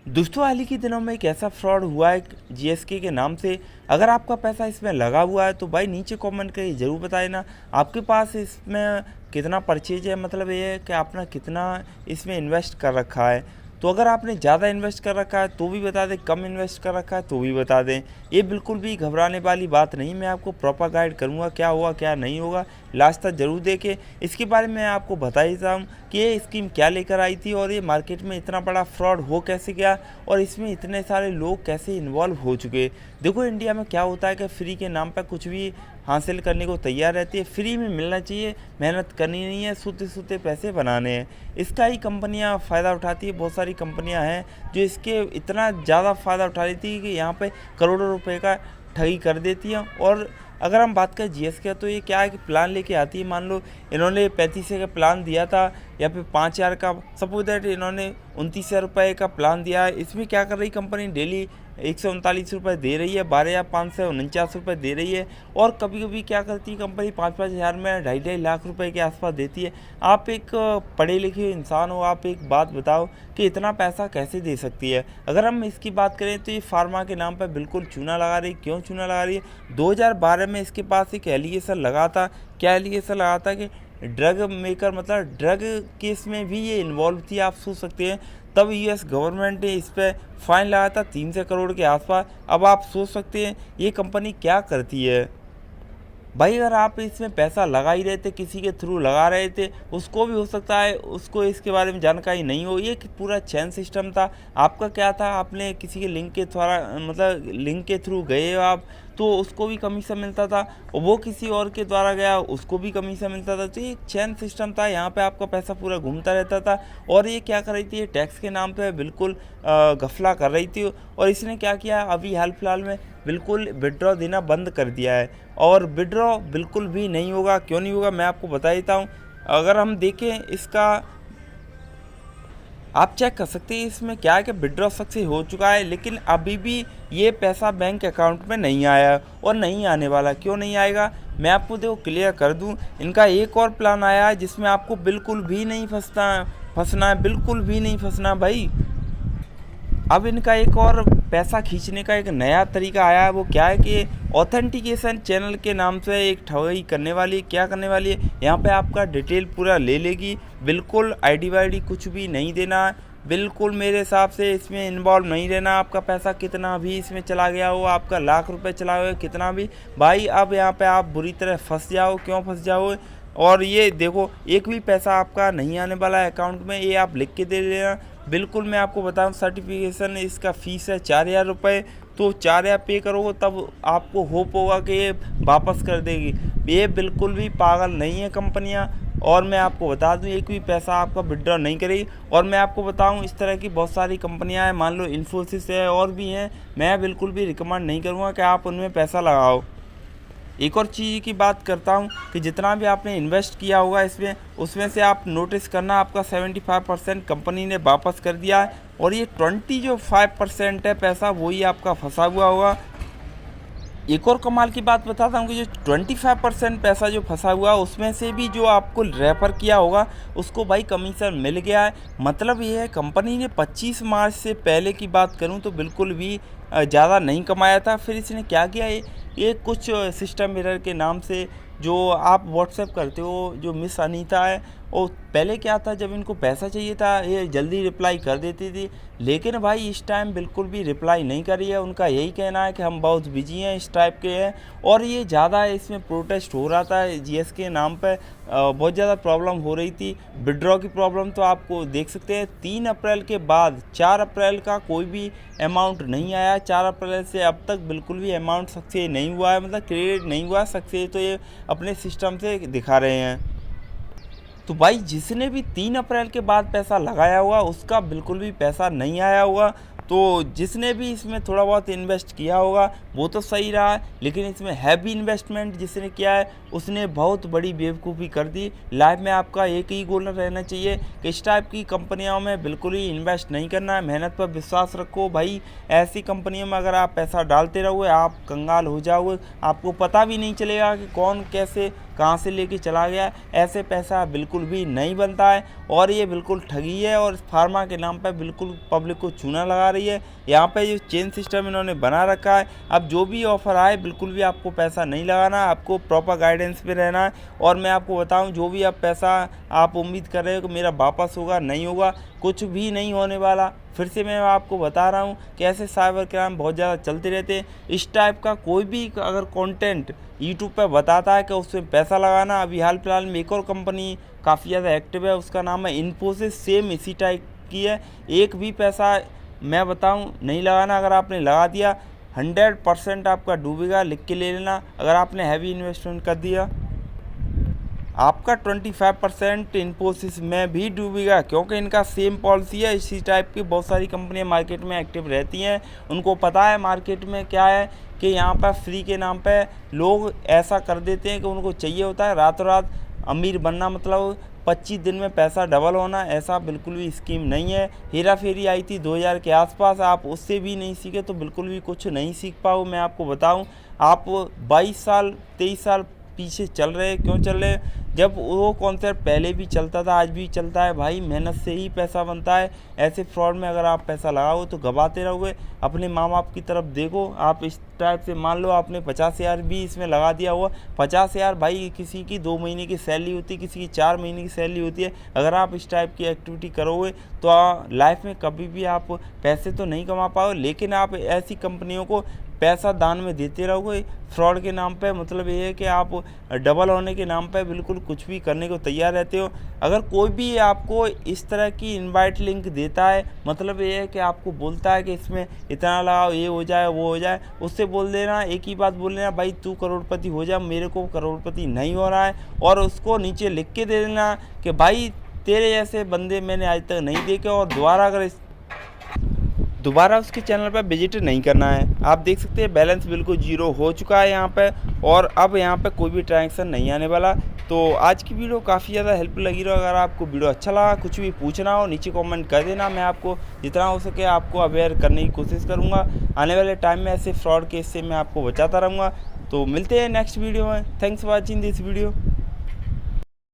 दोस्तों, हाल ही के दिनों में एक ऐसा फ्रॉड हुआ है जीएसके के नाम से। अगर आपका पैसा इसमें लगा हुआ है तो भाई नीचे कमेंट करके ज़रूर बताए ना आपके पास इसमें कितना परचेज है। मतलब ये है कि आपने कितना इसमें इन्वेस्ट कर रखा है। तो अगर आपने ज़्यादा इन्वेस्ट कर रखा है तो भी बता दें, कम इन्वेस्ट कर रखा है तो भी बता दें। ये बिल्कुल भी घबराने वाली बात नहीं। मैं आपको प्रॉपर गाइड करूँगा, क्या होगा क्या नहीं होगा, लास्ट तक ज़रूर देखें। इसके बारे में मैं आपको बता ही देता हूँ कि ये स्कीम क्या लेकर आई थी और ये मार्केट में इतना बड़ा फ्रॉड हो कैसे गया और इसमें इतने सारे लोग कैसे इन्वॉल्व हो चुके। देखो, इंडिया में क्या होता है कि फ्री के नाम पर कुछ भी हासिल करने को तैयार रहती है। फ्री में मिलना चाहिए, मेहनत करनी नहीं है, सूते सूते पैसे बनाने हैं। इसका ही कंपनियां फ़ायदा उठाती है। बहुत सारी कंपनियां हैं जो इसके इतना ज़्यादा फ़ायदा उठा लेती है कि यहाँ पे करोड़ों रुपए का ठगी कर देती हैं। और अगर हम बात करें जीएसके तो ये क्या है कि प्लान लेके आती है। मान लो इन्होंने 3500 का प्लान दिया था या फिर 5000 का, सपोज दैट इन्होंने 29,000 रुपये का प्लान दिया है। इसमें क्या कर रही कंपनी, डेली 139 रुपये दे रही है, 12,549 रुपये दे रही है। और कभी कभी क्या करती है कंपनी 5-5 हज़ार में 2.5 लाख रुपए के आसपास देती है। आप एक पढ़े लिखे इंसान हो, आप एक बात बताओ कि इतना पैसा कैसे दे सकती है। अगर हम इसकी बात करें तो ये फार्मा के नाम पर बिल्कुल चूना लगा रही है। क्यों चूना लगा रही है? 2012 में इसके पास एक एलिगेशन लगा था। क्या एलिगेशन लगा था कि ड्रग मेकर, मतलब ड्रग केस में भी ये इन्वॉल्व थी। आप सोच सकते हैं तब यूएस गवर्नमेंट ने इस पर फाइन लगाया था 300 करोड़ के आसपास। अब आप सोच सकते हैं ये कंपनी क्या करती है। भाई, अगर आप इसमें पैसा लगा ही रहे थे, किसी के थ्रू लगा रहे थे, उसको भी हो सकता है उसको इसके बारे में जानकारी नहीं हो। ये पूरा चैन सिस्टम था। आपका क्या था, आपने किसी के लिंक के द्वारा, मतलब लिंक के थ्रू गए हो आप, तो उसको भी कमीशन मिलता था और वो किसी और के द्वारा गया, उसको भी कमीशन मिलता था। तो ये चैन सिस्टम था। यहाँ पे आपका पैसा पूरा घूमता रहता था। और ये क्या कर रही थी, ये टैक्स के नाम पे बिल्कुल घपला कर रही थी। और इसने क्या किया, अभी हाल फिलहाल में बिल्कुल विड्रॉ देना बंद कर दिया है। और विड्रॉ बिल्कुल भी नहीं होगा। क्यों नहीं होगा, मैं आपको बता देता हूँ। अगर हम देखें इसका, आप चेक कर सकते हैं इसमें क्या है कि विड्रॉ सक्सेस हो चुका है, लेकिन अभी भी ये पैसा बैंक अकाउंट में नहीं आया और नहीं आने वाला। क्यों नहीं आएगा, मैं आपको देखो क्लियर कर दूं। इनका एक और प्लान आया है जिसमें आपको बिल्कुल भी नहीं फंसना है, बिल्कुल भी नहीं फंसना भाई। अब इनका एक और पैसा खींचने का एक नया तरीका आया है। वो क्या है कि ऑथेंटिकेशन चैनल के नाम से एक ठगी करने वाली है। क्या करने वाली है, यहाँ पे आपका डिटेल पूरा ले लेगी। बिल्कुल आईडी वाईडी कुछ भी नहीं देना है। बिल्कुल मेरे हिसाब से इसमें इन्वॉल्व नहीं रहना। आपका पैसा कितना भी इसमें चला गया हो, आपका लाख रुपए चला गया कितना भी, भाई अब यहाँ पे आप बुरी तरह फंस जाओ। क्यों फंस जाओ? और ये देखो, एक भी पैसा आपका नहीं आने वाला है अकाउंट में, ये आप लिख के दे लेना। बिल्कुल मैं आपको बताऊं, सर्टिफिकेशन इसका फ़ीस है 4,000 रुपये। तो 4,000 पे करोगे तब आपको होप होगा कि ये वापस कर देगी। ये बिल्कुल भी पागल नहीं है कंपनियां। और मैं आपको बता दूं, एक भी पैसा आपका विड्रॉ नहीं करेगी। और मैं आपको बताऊं, इस तरह की बहुत सारी कंपनियां हैं, मान लो इन्फोसिस है और भी हैं। मैं बिल्कुल भी रिकमेंड नहीं करूँगा कि आप उनमें पैसा लगाओ। एक और चीज़ की बात करता हूँ कि जितना भी आपने इन्वेस्ट किया होगा इसमें, उसमें से आप नोटिस करना आपका 75% कंपनी ने वापस कर दिया है। और ये 25% है पैसा, वही आपका फंसा हुआ होगा। एक और कमाल की बात बताता हूँ कि जो 25% पैसा जो फंसा हुआ है, उसमें से भी जो आपको रेफर किया होगा उसको भाई कमीशन मिल गया है। मतलब ये है, कंपनी ने 25 मार्च से पहले की बात करूँ तो बिल्कुल भी ज़्यादा नहीं कमाया था। फिर इसने क्या किया, ये कुछ सिस्टम एरर के नाम से जो आप व्हाट्सएप करते हो, जो मिस अनीता है, और पहले क्या था, जब इनको पैसा चाहिए था ये जल्दी रिप्लाई कर देती थी। लेकिन भाई इस टाइम बिल्कुल भी रिप्लाई नहीं कर रही है। उनका यही कहना है कि हम बहुत बिजी हैं, इस टाइप के हैं। और ये ज़्यादा इसमें प्रोटेस्ट हो रहा था जीएस के नाम पर। बहुत ज़्यादा प्रॉब्लम हो रही थी, विड्रॉ की प्रॉब्लम। तो आपको देख सकते हैं 3 अप्रैल के बाद 4 अप्रैल का कोई भी अमाउंट नहीं आया। 4 अप्रैल से अब तक बिल्कुल भी अमाउंट सक्सेस नहीं हुआ है, मतलब क्रेडिट नहीं हुआ सक्सेस। तो ये अपने सिस्टम से दिखा रहे हैं। तो भाई जिसने भी 3 अप्रैल के बाद पैसा लगाया हुआ उसका बिल्कुल भी पैसा नहीं आया होगा। तो जिसने भी इसमें थोड़ा बहुत इन्वेस्ट किया होगा वो तो सही रहा है, लेकिन इसमें हैवी इन्वेस्टमेंट जिसने किया है उसने बहुत बड़ी बेवकूफ़ी कर दी। लाइफ में आपका एक ही गोल रहना चाहिए कि इस टाइप की कंपनियों में बिल्कुल ही इन्वेस्ट नहीं करना है। मेहनत पर विश्वास रखो भाई। ऐसी कंपनियों में अगर आप पैसा डालते रहोगे आप कंगाल हो जाओगे। आपको पता भी नहीं चलेगा कि कौन कैसे कहाँ से लेके चला गया। ऐसे पैसा बिल्कुल भी नहीं बनता है और ये बिल्कुल ठगी है और फार्मा के नाम पर बिल्कुल पब्लिक को चूना लगा रही है। यहाँ पे जो चेन सिस्टम इन्होंने बना रखा है, अब जो भी ऑफ़र आए बिल्कुल भी आपको पैसा नहीं लगाना, आपको प्रॉपर गाइडेंस पे रहना है। और मैं आपको बताऊँ, जो भी आप पैसा आप उम्मीद कर रहे हो कि मेरा वापस होगा, नहीं होगा, कुछ भी नहीं होने वाला। फिर से मैं आपको बता रहा हूँ कि ऐसे साइबर क्राइम बहुत ज़्यादा चलते रहते हैं। इस टाइप का कोई भी अगर कंटेंट यूट्यूब पे बताता है कि उसमें पैसा लगाना, अभी हाल फिलहाल में एक और कंपनी काफ़ी ज़्यादा एक्टिव है, उसका नाम है इन्फोसिस, सेम इसी टाइप की है। एक भी पैसा मैं बताऊं नहीं लगाना। अगर आपने लगा दिया 100% आपका डूबेगा, लिख के ले लेना। अगर आपने हैवी इन्वेस्टमेंट कर दिया, आपका 25% इन्फोसिस में भी डूबेगा, क्योंकि इनका सेम पॉलिसी है। इसी टाइप की बहुत सारी कंपनियां मार्केट में एक्टिव रहती हैं। उनको पता है मार्केट में क्या है कि यहाँ पर फ्री के नाम पे लोग ऐसा कर देते हैं कि उनको चाहिए होता है रातों रात अमीर बनना, मतलब 25 दिन में पैसा डबल होना। ऐसा बिल्कुल भी स्कीम नहीं है। हेरा फेरी आई थी 2000 के आसपास, आप उससे भी नहीं सीखे तो बिल्कुल भी कुछ नहीं सीख पाओ। मैं आपको बताऊं, आप 22 साल 23 साल पीछे चल रहे हैं। क्यों चल रहे हैं? जब वो कॉन्सेप्ट पहले भी चलता था, आज भी चलता है भाई, मेहनत से ही पैसा बनता है। ऐसे फ्रॉड में अगर आप पैसा लगाओ तो गवाते रहोगे। अपने माँ बाप की तरफ देखो, आप इस टाइप से मान लो आपने 50,000 भी इसमें लगा दिया हुआ। 50,000 भाई किसी की 2 महीने की सैलरी होती है, किसी की 4 महीने की सैलरी होती है। अगर आप इस टाइप की एक्टिविटी करोगे तो लाइफ में कभी भी आप पैसे तो नहीं कमा पाओगे, लेकिन आप ऐसी कंपनियों को पैसा दान में देते रहोगे फ्रॉड के नाम पे। मतलब ये है कि आप डबल होने के नाम पे बिल्कुल कुछ भी करने को तैयार रहते हो। अगर कोई भी आपको इस तरह की इनवाइट लिंक देता है, मतलब ये है कि आपको बोलता है कि इसमें इतना लगाओ, ये हो जाए वो हो जाए, उससे बोल देना, एक ही बात बोल देना, भाई तू करोड़पति हो जा, मेरे को करोड़पति नहीं हो रहा है। और उसको नीचे लिख के दे देना कि भाई तेरे जैसे बंदे मैंने आज तक नहीं देखे, और दोबारा उसके चैनल पर विजिट नहीं करना है। आप देख सकते हैं बैलेंस बिल्कुल जीरो हो चुका है यहाँ पे, और अब यहाँ पे कोई भी ट्रांजेक्शन नहीं आने वाला। तो आज की वीडियो काफ़ी ज़्यादा हेल्प लगी रहा। अगर आपको वीडियो अच्छा लगा, कुछ भी पूछना हो नीचे कमेंट कर देना, मैं आपको जितना हो सके आपको अवेयर करने की कोशिश करूँगा। आने वाले टाइम में ऐसे फ्रॉड केस से मैं आपको बचाता रहूँगा। तो मिलते हैं नेक्स्ट वीडियो में। Thanks for watching this video.